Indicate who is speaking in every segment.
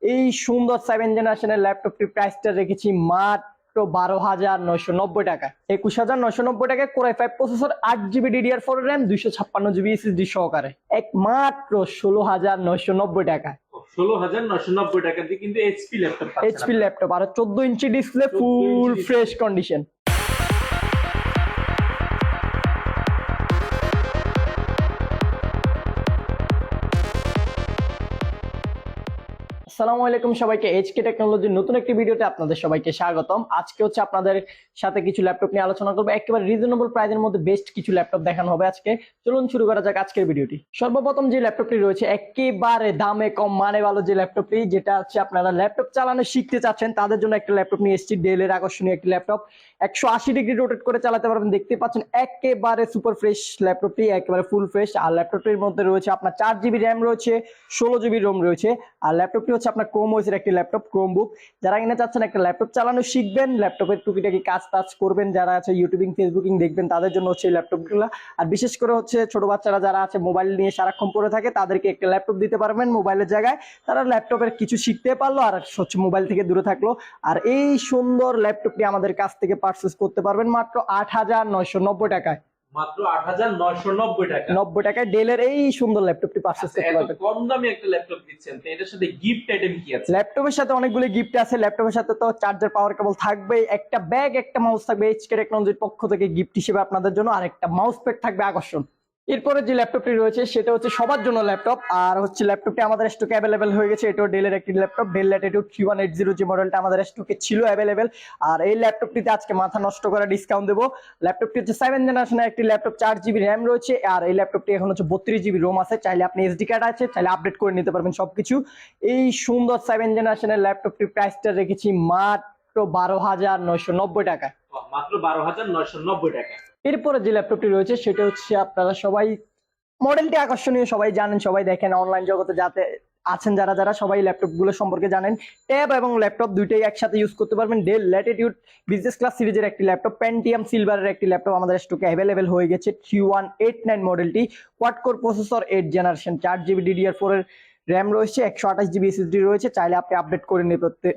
Speaker 1: এই সুন্দর 7 জেনারেশনের ল্যাপটপটির প্রাইসটা রেখেছি মাত্র 12,990 টাকায়। 21,990 টাকায় core i5 processor, 8GB DDR4 RAM, 256GB SSD সহকারে একমাত্র 16,990 টাকায়।
Speaker 2: 16,990 টাকা দিয়ে কিন্তু
Speaker 1: এইচপি ল্যাপটপ আর 14 inch display, full fresh condition. আসসালামু আলাইকুম সবাইকে, এইচকে টেকনোলজির নতুন একটি ভিডিওতে আপনাদের সবাইকে স্বাগতম। আজকে হচ্ছে আপনাদের সাথে কিছু ল্যাপটপ নিয়ে আলোচনা করবো। একেবারে রিজনেবল প্রাইসের মধ্যে বেস্ট কিছু ল্যাপটপ দেখানো হবে আজকে। চলুন শুরু করা যাক আজকের ভিডিওটি। সর্বপ্রথম যে ল্যাপটপটি রয়েছে একেবারে দামে কম মানে ভালো যে ল্যাপটপটি, যেটা হচ্ছে আপনারা ল্যাপটপ চালানো শিখতে চাচ্ছেন তাদের জন্য একটা ল্যাপটপ নিয়ে এসেছি। ডেলের আকর্ষণীয় একটি ল্যাপটপ, 180 ডিগ্রি রোটেট করে চালাতে পারবেন। দেখতে পাচ্ছেন একেবারে সুপার ফ্রেশ ল্যাপটপটি, একেবারে ফুল ফ্রেশ। আর ল্যাপটপটির মধ্যে রয়েছে আপনার 4GB র্যাম রয়েছে, 16GB রোম রয়েছে। আর ল্যাপটপটি হচ্ছে আপনার ক্রোম ওএস এর একটি ল্যাপটপ, ক্রোমবুক। যারা কিনা চাচ্ছেন একটা ল্যাপটপ চালানো শিখবেন, ল্যাপটপের টুকিটাকি কাজ করবেন, যারা আছে ইউটিউবিং ফেসবুকিং দেখবেন তাদের জন্য হচ্ছে এই ল্যাপটপগুলো। আর বিশেষ করে হচ্ছে ছোট বাচ্চারা যারা আছে মোবাইল নিয়ে সারাক্ষণ পড়ে থাকে তাদেরকে একটা ল্যাপটপ দিতে পারবেন মোবাইলের জায়গায়। তারা ল্যাপটপের কিছু শিখতে পারলো আর হচ্ছে মোবাইল থেকে দূরে থাকলো। আর এই সুন্দর ল্যাপটপটি আমাদের কাছ থেকে পারচেজ করতে পারবেন মাত্র 8,990 টাকায়।
Speaker 2: মাত্র 8,990 টাকা
Speaker 1: 90 টাকায় ডেলের এই সুন্দর ল্যাপটপটি পারচেজ করতে পারবেন।
Speaker 2: কম দামে একটা ল্যাপটপ দিচ্ছেন, তো এটার সাথে গিফট আইটেম কি আছে?
Speaker 1: ল্যাপটপের সাথে অনেকগুলো গিফট আছে। ল্যাপটপের সাথে তো চার্জার, পাওয়ার কেবল থাকবে, একটা ব্যাগ, একটা মাউস থাকবে এইচকে টেকনোলজির পক্ষ থেকে গিফট হিসেবে আপনাদের জন্য, আর একটা মাউস প্যাড থাকবে আকর্ষণ। এরপরে যে ল্যাপটপটি রয়েছে সেটা হচ্ছে সবার জন্য ল্যাপটপ, আর হচ্ছে ল্যাপটপটি আমাদের স্টকে অ্যাভেলেবেল হয়ে গেছে। এটাও ডেলের একটি ল্যাপটপ, ডেল ল্যাটিটিউড 3180 যে মডেলটা আমাদের স্টকে ছিল অ্যাভেলেবেল। আর এই ল্যাপটপটিতে আজকে মাথা নষ্ট করা ডিসকাউন্ট দেবো। ল্যাপটপটি হচ্ছে 7 জেনারেশনের একটি ল্যাপটপ, 4GB র্যাম রয়েছে। আর এই ল্যাপটপটি এখন হচ্ছে 32GB রোম আছে, চাইলে আপনি এসডি কার্ড আছে, চাইলে আপডেট করে নিতে পারবেন সবকিছু। এই সুন্দর 7 জেনারেশনের ল্যাপটপটির প্রাইসটা রেখেছি মাত্র 12,990 টাকায়।
Speaker 2: মাত্র 12,990 টাকা।
Speaker 1: এরপরে যে ল্যাপটপটি রয়েছে সেটা হচ্ছে আপনারা সবাই মডেলটি আকর্ষণীয়, সবাই জানেন, সবাই দেখেন, অনলাইন জগতে যাতে আছেন যারা যারা সবাই ল্যাপটপ গুলো সম্পর্কে জানেন। ট্যাব এবং ল্যাপটপ দুইটাই একসাথে ইউজ করতে পারবেন। ডেল ল্যাটিটিউড বিজনেস ক্লাস সিরিজের একটি ল্যাপটপ, পেন্টিয়াম সিলভারের একটি ল্যাপটপ আমাদের স্টকে অ্যাভেলেবেল হয়ে গেছে। 3189 মডেলটি, quad core processor, 8 generation, 4GB DDR4 এর র্যাম রয়েছে, 128GB SSD রয়েছে, চাইলে আপনি আপডেট করে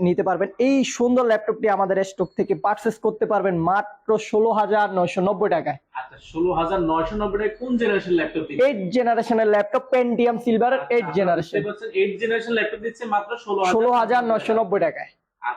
Speaker 1: নিতে পারবেন। এই সুন্দর ল্যাপটপটি আমাদের স্টক থেকে পারচেস করতে পারবেন মাত্র 16,990 টাকায়।
Speaker 2: আচ্ছা, 16,990 টাকা কোন জেনারেশন ল্যাপটপ দিচ্ছে?
Speaker 1: 8 জেনারেশনের laptop, Pentium silver 8 generation.
Speaker 2: 8 generation laptop দিচ্ছে মাত্র
Speaker 1: 16,990 টাকায়।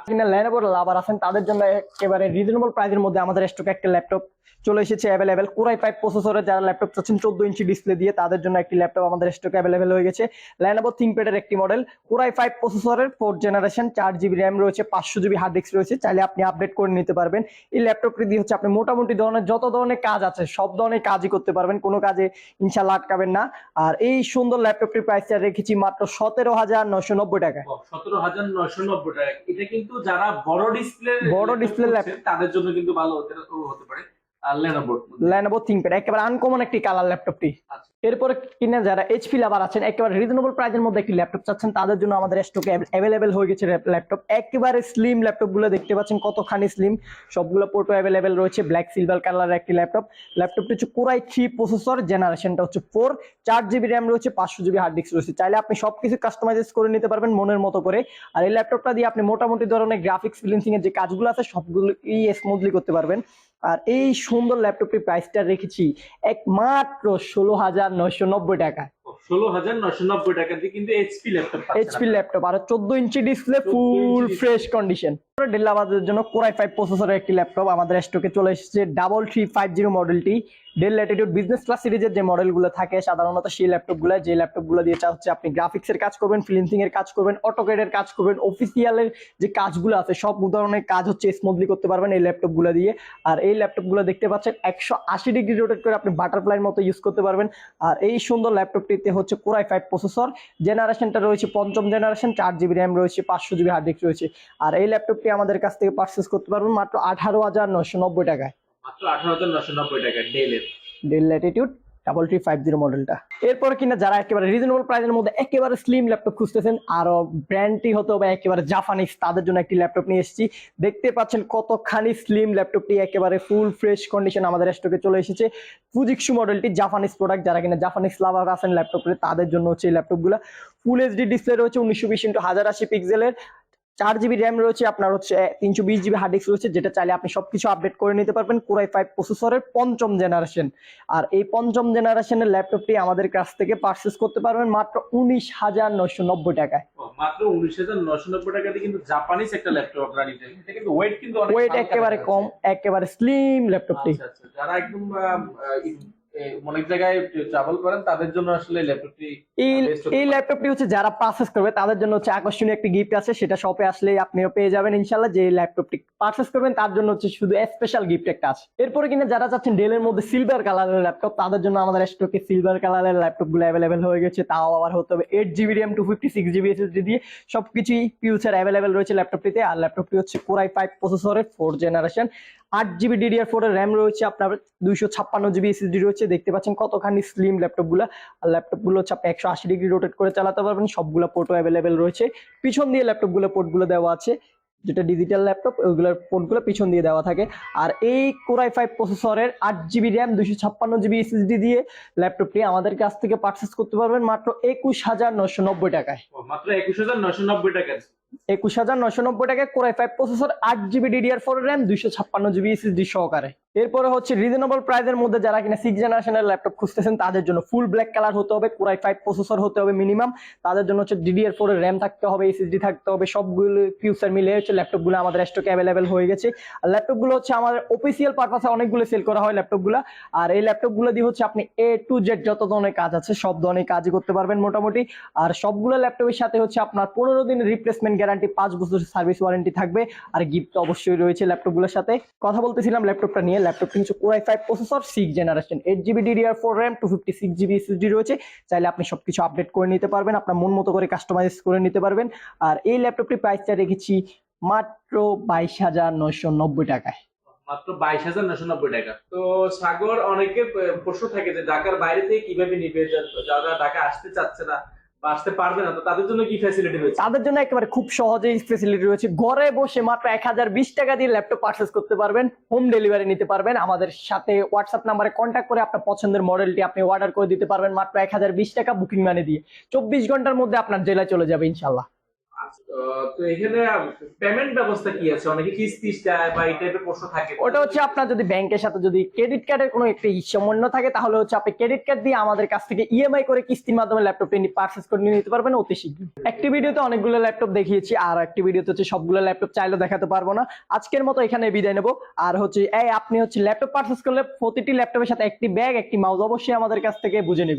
Speaker 1: কিনা ল্যানোভোর লাভার আছেন তাদের জন্য একেবারে রিজনেবল প্রাইসের মধ্যে আমাদের স্টকে একটা ল্যাপটপ চলে এসেছে অ্যাভেলেবেল। কোর i5 প্রসেসরে যারা ল্যাপটপ চাচ্ছেন 14 ইঞ্চি ডিসপ্লে দিয়ে তাদের জন্য একটি ল্যাপটপ আমাদের স্টকে অ্যাভেলেবেল হয়ে গেছে। ল্যানোভো থিংকপ্যাডের একটি মডেল, কোর i5 প্রসেসরের, 4 জেনারেশন, 4GB র্যাম রয়েছে, 500GB হার্ড ডিস্ক রয়েছে, চাইলে আপনি আপডেট করে নিতে পারবেন। এই ল্যাপটপটি দিয়ে হচ্ছে আপনি মোটামুটি ধরনের যত ধরনের কাজ আছে সব ধরনের কাজই করতে পারবেন, কোনো কাজে ইনশাআল্লাহ আটকাবেন না। আর এই সুন্দর ল্যাপটপটির প্রাইসটা রেখেছি মাত্র 17,990 টাকায়।
Speaker 2: 17,990 টাকা। এটা কিন্তু যারা বড় ডিসপ্লে ল্যাপটপ
Speaker 1: তাদের
Speaker 2: জন্য কিন্তু ভালো হতে পারে।
Speaker 1: ল্যানোভো থিংকপ্যাড একেবারে আনকমন একটি কালার ল্যাপটপটি। এরপরে কিনা যারা এইচপি লাভার আছেন, একেবারে রিজনেবল প্রাইসের মধ্যে একটি ল্যাপটপ চাচ্ছেন তাদের জন্য আমাদের স্টকে অ্যাভেলেবেল হয়ে গেছে ল্যাপটপ। একেবারে স্লিম ল্যাপটপ গুলো দেখতে পাচ্ছেন কতখানি স্লিম, সবগুলো পোর্টও অ্যাভেলেবেল রয়েছে। ব্ল্যাক সিলভার কালারের একটি ল্যাপটপ। ল্যাপটপটি হচ্ছে কোর i3 প্রসেসর, জেনারেশনটা হচ্ছে 4, 4GB র্যাম রয়েছে, 500GB হার্ড ডিস্ক রয়েছে, চাইলে আপনি সবকিছু কাস্টমাইজ করে নিতে পারবেন মনের মতো করে। আর এই ল্যাপটপটা দিয়ে আপনি মোটামুটি ধরনের গ্রাফিক্স ফ্রিল্যান্সিং এর যে কাজগুলো আছে সবগুলো স্মুথলি করতে পারবেন। আর এই সুন্দর ল্যাপটপটির প্রাইসটা রেখেছি একমাত্র 16,990 টাকা।
Speaker 2: 16,990 টাকা দিয়ে কিন্তু এইচপি
Speaker 1: ল্যাপটপ আর 14 inch display, full fresh condition. Dell আমাদের জন্য কোর i5 প্রসেসরের একটি ল্যাপটপ আমাদের স্টকে চলে এসেছে, 3350 মডেলটি। ডেল ল্যাটিটিউড বিজনেস ক্লাস সিরিজের যে মডেলগুলো থাকে সাধারণত সেই ল্যাপটপগুলো, যে ল্যাপটপগুলো দিয়ে হচ্ছে আপনি গ্রাফিক্সের কাজ করবেন, ফ্রিল্যান্সিং এর কাজ করবেন, অটোক্যাডের কাজ করবেন, অফিসিয়ালের যে কাজগুলো আছে সব ধরনের কাজ হচ্ছে স্মুথলি করতে পারবেন এই ল্যাপটপগুলো দিয়ে। আর এই ল্যাপটপগুলো দেখতে পাচ্ছেন 180 ডিগ্রি রোটেট করে আপনি বাটারফ্লাইয়ের মতো ইউজ করতে পারবেন। আর এই সুন্দর ল্যাপটপটিতে হচ্ছে কোর i5 প্রসেসর, জেনারেশনটা রয়েছে 5ম জেনারেশন, 4GB র্যাম রয়েছে, 500GB হার্ড ডিস্ক রয়েছে। আর এই ল্যাপটপটি আমাদের কাছ থেকে পারচেজ করতে পারবেন মাত্র 18,990 টাকায়।
Speaker 2: মাত্র 18,990 টাকা ডেল
Speaker 1: ল্যাটিটিউড 3350 মডেলটা। এরপরে কিনা যারা একেবারে রিজনেবল প্রাইসের মধ্যে একেবারে স্লিম ল্যাপটপ খুঁজতেছেন, আরো ব্র্যান্ডটি হতে হবে একেবারে জাপানিজ, তাদের জন্য একটি ল্যাপটপ নিয়ে এসেছি। দেখতে পাচ্ছেন কতখানি স্লিম ল্যাপটপটি, একেবারে ফুল ফ্রেশ কন্ডিশন আমাদের স্টকে চলে এসেছে। ফুজিক্সু মডেলটি জাপানিজ প্রোডাক্ট, যারা কিনা জাপানিজ লাভার আছেন ল্যাপটপে তাদের জন্য হচ্ছে এই ল্যাপটপগুলো। ফুল এইচডি ডিসপ্লে রয়েছে 1920x1080 পিক্সেলের, 4 GB র্যাম রয়েছে, আপনার হচ্ছে 320 GB হার্ড ডিস্ক রয়েছে, যেটা চাইলে আপনি সবকিছু আপডেট করে নিতে পারবেন। Core i5 প্রসেসরের 5ম জেনারেশন। আর এই 5ম জেনারেশনের ল্যাপটপটি আমাদের কাছ থেকে পারচেজ করতে পারবেন মাত্র 19,990 টাকায়।
Speaker 2: মাত্র 19,990 টাকাতে কিন্তু জাপানিজ একটা ল্যাপটপ আপনারা নিতে পারেন। এটা কিন্তু ওয়েট কিন্তু অনেক
Speaker 1: ওয়েট
Speaker 2: হালকা
Speaker 1: একেবারে
Speaker 2: দেখা
Speaker 1: কম,
Speaker 2: যাচ্ছে।
Speaker 1: একেবারে স্লিম ল্যাপটপটি।
Speaker 2: আচ্ছা আচ্ছা, যারা একদম অনেক জায়গায় ট্রাভেল করেন তাদের জন্য আসলে ল্যাপটপটি
Speaker 1: এই ল্যাপটপটি হচ্ছে যারা পারচেজ করবে তাদের জন্য হচ্ছে আকর্ষণীয় একটি গিফট আছে, সেটা শপে আসলে আপনিও পেয়ে যাবেন ইনশাআল্লাহ। যে ল্যাপটপটি পারচেজ করবেন তার জন্য হচ্ছে শুধু স্পেশাল গিফট একটা আছে। এরপরে কিনা যারা চাচ্ছেন ডেলের মধ্যে সিলভার কালারের ল্যাপটপ, তাদের জন্য আমাদের স্টকে সিলভার কালারের ল্যাপটপ গুলো অ্যাভেলেবেল হয়ে গেছে। তাও আবার হতে হবে 8 GB র্যাম 256 GB SSD দিয়ে, সবকিছুই ফিউচার অ্যাভেলেবেল রয়েছে ল্যাপটপটিতে। আর ল্যাপটপটি হচ্ছে Core i5 প্রসেসরের 4th জেনারেশন, 8 GB DDR4 এর র্যাম রয়েছে, আপনার 256 GB SSD রয়েছে। দেখতে পাচ্ছেন কতখানি স্লিম ল্যাপটপ গুলা। আর ল্যাপটপ গুলো হচ্ছে আপনি 180 ডিগ্রি রোটেট করে চালাতে পারবেন, সবগুলো পোর্টও অ্যাভেলেবেল রয়েছে। পিছন দিয়ে ল্যাপটপ গুলো পোর্ট গুলো দেওয়া আছে, যেটা ডিজিটাল ল্যাপটপ ওইগুলোর পোর্ট গুলো পিছন দিয়ে দেওয়া থাকে। আর এই Core i5 প্রসেসরের 8 GB র্যাম 256 GB SSD দিয়ে ল্যাপটপটি আমাদের কাছ থেকে পারচেজ করতে পারবেন মাত্র 21,990 টাকায়।
Speaker 2: মাত্র 21,990 টাকা।
Speaker 1: 21,990 টাকায় Core i5 processor, 8 GB DDR4 RAM 256 GB SSD সহকারে। এরপরে হচ্ছে রিজনেবল প্রাইসের মধ্যে যারা কিনা 6th জেনারেশনের ল্যাপটপ খুঁজতেছেন তাদের জন্য ফুল ব্ল্যাক কালার হতে হবে, Core i5 প্রসেসর হতে হবে মিনিমাম, তাদের জন্য হচ্ছে DDR4 এর র্যাম থাকতে হবে, SSD থাকতে হবে, সবগুলো ফিউচার মিলে হচ্ছে ল্যাপটপগুলো আমাদের স্টকে অ্যাভেলেবেল হয়ে গেছে। আর ল্যাপটপগুলো হচ্ছে আমাদের অফিসিয়াল পারপাসে অনেকগুলো সেল করা হয় ল্যাপটপগুলো। আর এই ল্যাপটপগুলো দিয়ে হচ্ছে আপনি A to Z যত ধরনের কাজ আছে সব ধরনের কাজই করতে পারবেন মোটামুটি। আর সবগুলো ল্যাপটপের সাথে হচ্ছে আপনার 15 দিনের রিপ্লেসমেন্ট গ্যারান্টি, 5 বছরের সার্ভিস ওয়ারেন্টি থাকবে। আর গিফট অবশ্যই রয়েছে ল্যাপটপগুলোর সাথে। কথা বলতেছিলাম ল্যাপটপটা নিয়ে। ল্যাপটপটি হচ্ছে Core i5 processor, 6th generation, 8 GB DDR4 RAM 256 GB SSD রয়েছে। চাইলে আপনি সবকিছু আপডেট করে নিতে পারবেন, আপনার মন মতো করে কাস্টমাইজ করে নিতে পারবেন। আর এই ল্যাপটপটির প্রাইসটা রেখেছি মাত্র 22,990 টাকায়।
Speaker 2: মাত্র 22,990 টাকা। তো সাগর, অনেকের প্রশ্ন থাকে যে ঢাকার বাইরে থেকে কিভাবে নিবে, যারা ঢাকা আসতে চাচ্ছে না বা আসতে পারবে না, তো তাদের জন্য কি ফ্যাসিলিটি রয়েছে?
Speaker 1: তাদের জন্য একেবারে খুব সহজেই ফ্যাসিলিটি রয়েছে। ঘরে বসে মাত্র 1020 টাকা দিয়ে ল্যাপটপ পারচেজ করতে পারবেন, হোম ডেলিভারি নিতে পারবেন। আমাদের সাথে হোয়াটসঅ্যাপ নাম্বারে কন্ট্যাক্ট করে আপনার পছন্দের মডেলটি আপনি অর্ডার করে দিতে পারবেন মাত্র 1020 টাকা বুকিং মানি দিয়ে। 24 ঘন্টার মধ্যে আপনার জেলায় চলে যাবে ইনশাল্লাহ।
Speaker 2: তো এখানে পেমেন্ট ব্যবস্থা কি আছে? অনেকে কিস্তি চায় বা এই টাইপের প্রশ্ন থাকে।
Speaker 1: ওটা হচ্ছে আপনার যদি ব্যাংকের সাথে যদি ক্রেডিট কার্ডের কোনো একটা সমন্বয় থাকে তাহলে হচ্ছে আপনি ক্রেডিট কার্ড দিয়ে আমাদের কাছ থেকে ইএমআই করে কিস্তির মাধ্যমে ল্যাপটপটি পারচেজ করে নিতে পারবেন অতি শীঘ্র। একটি ভিডিওতে অনেকগুলো ল্যাপটপ দেখিয়েছি, আর একটি ভিডিওতে হচ্ছে সবগুলো ল্যাপটপ চাইলেও দেখাতে পারবো না। আজকের মতো এখানে বিদায় নেবো। আর হচ্ছে আপনি হচ্ছে ল্যাপটপ পারচেজ করলে প্রতিটি ল্যাপটপের সাথে একটি ব্যাগ, একটি মাউস অবশ্যই আমাদের কাছ থেকে বুঝে নেবেন।